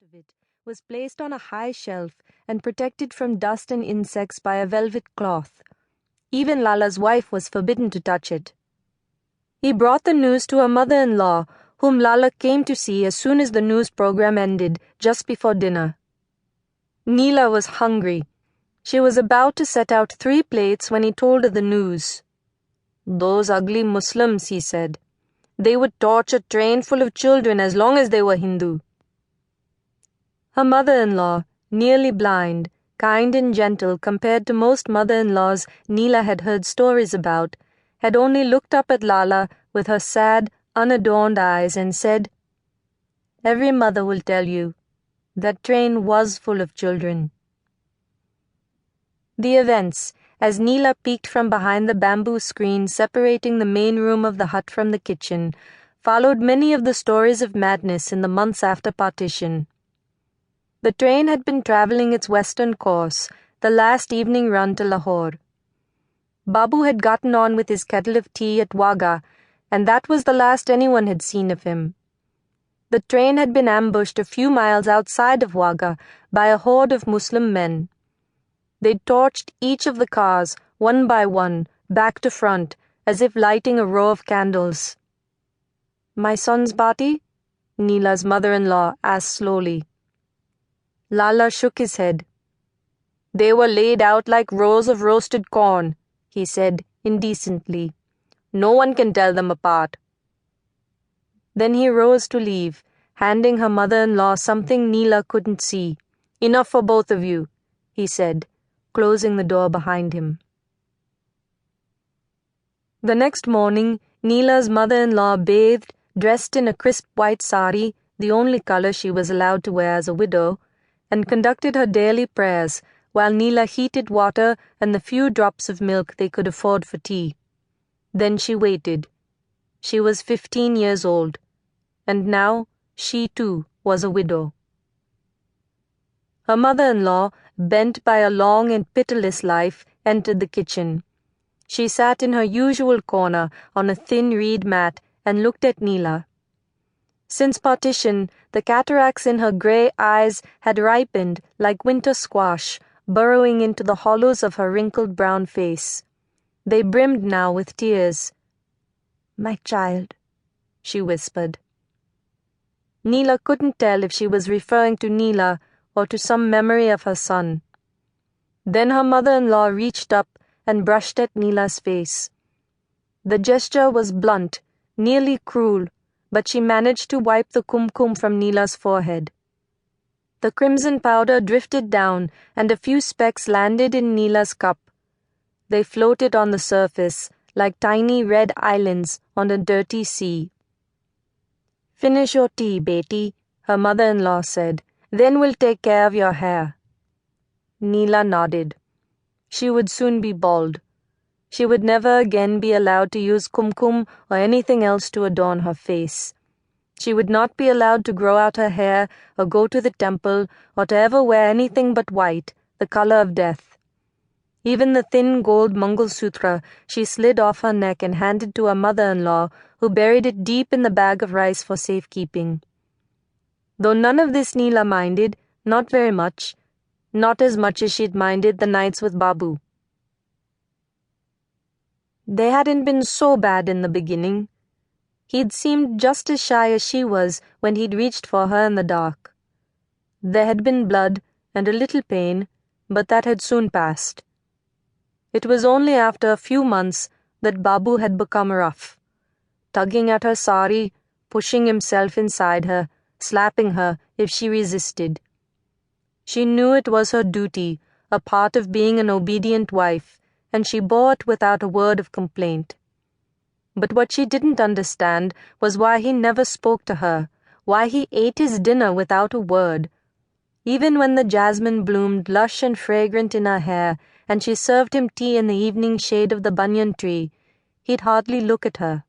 of it was placed on a high shelf and protected from dust and insects by a velvet cloth. Even Lala's wife was forbidden to touch it. He brought the news to her mother-in-law, whom Lala came to see as soon as the news program ended, just before dinner. Neela was hungry. She was about to set out 3 plates when he told her the news. "Those ugly Muslims," he said. "They would torch a train full of children as long as they were Hindu." Her mother-in-law, nearly blind, kind and gentle compared to most mother-in-laws Neela had heard stories about, had only looked up at Lala with her sad, unadorned eyes and said, "Every mother will tell you, that train was full of children." The events, as Neela peeked from behind the bamboo screen separating the main room of the hut from the kitchen, followed many of the stories of madness in the months after partition. The train had been traveling its western course, the last evening run to Lahore. Babu had gotten on with his kettle of tea at Wagah, and that was the last anyone had seen of him. The train had been ambushed a few miles outside of Wagah by a horde of Muslim men. They torched each of the cars, one by one, back to front, as if lighting a row of candles. "My son's body?" Neela's mother-in-law asked slowly. Lala shook his head. "They were laid out like rows of roasted corn," he said indecently. "No one can tell them apart." Then he rose to leave, handing her mother-in-law something Neela couldn't see. "Enough for both of you," he said, closing the door behind him. The next morning, Neela's mother-in-law bathed, dressed in a crisp white sari, the only color she was allowed to wear as a widow, and conducted her daily prayers while Neela heated water and the few drops of milk they could afford for tea. Then she waited. She was 15 years old, and now she too was a widow. Her mother-in-law, bent by a long and pitiless life, entered the kitchen. She sat in her usual corner on a thin reed mat and looked at Neela. Since partition, the cataracts in her grey eyes had ripened like winter squash, burrowing into the hollows of her wrinkled brown face. They brimmed now with tears. "My child," she whispered. Neela couldn't tell if she was referring to Neela or to some memory of her son. Then her mother-in-law reached up and brushed at Neela's face. The gesture was blunt, nearly cruel, but she managed to wipe the kumkum from Neela's forehead. The crimson powder drifted down and a few specks landed in Neela's cup. They floated on the surface like tiny red islands on a dirty sea. "Finish your tea, Beti," her mother-in-law said. "Then we'll take care of your hair." Neela nodded. She would soon be bald. She would never again be allowed to use kumkum or anything else to adorn her face. She would not be allowed to grow out her hair or go to the temple or to ever wear anything but white, the color of death. Even the thin gold Mangalsutra she slid off her neck and handed to her mother-in-law, who buried it deep in the bag of rice for safekeeping. Though none of this Neela minded, not very much, not as much as she'd minded the nights with Babu. They hadn't been so bad in the beginning. He'd seemed just as shy as she was when he'd reached for her in the dark. There had been blood and a little pain, but that had soon passed. It was only after a few months that Babu had become rough, tugging at her sari, pushing himself inside her, slapping her if she resisted. She knew it was her duty, a part of being an obedient wife, and she bore it without a word of complaint. But what she didn't understand was why he never spoke to her, why he ate his dinner without a word. Even when the jasmine bloomed lush and fragrant in her hair, and she served him tea in the evening shade of the banyan tree, he'd hardly look at her.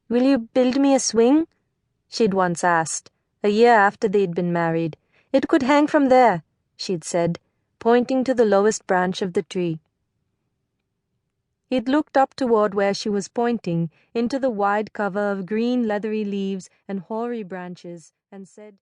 "Will you build me a swing?" she'd once asked, a year after they'd been married. "It could hang from there," she'd said, pointing to the lowest branch of the tree. He'd looked up toward where she was pointing, into the wide cover of green leathery leaves and hoary branches, and said,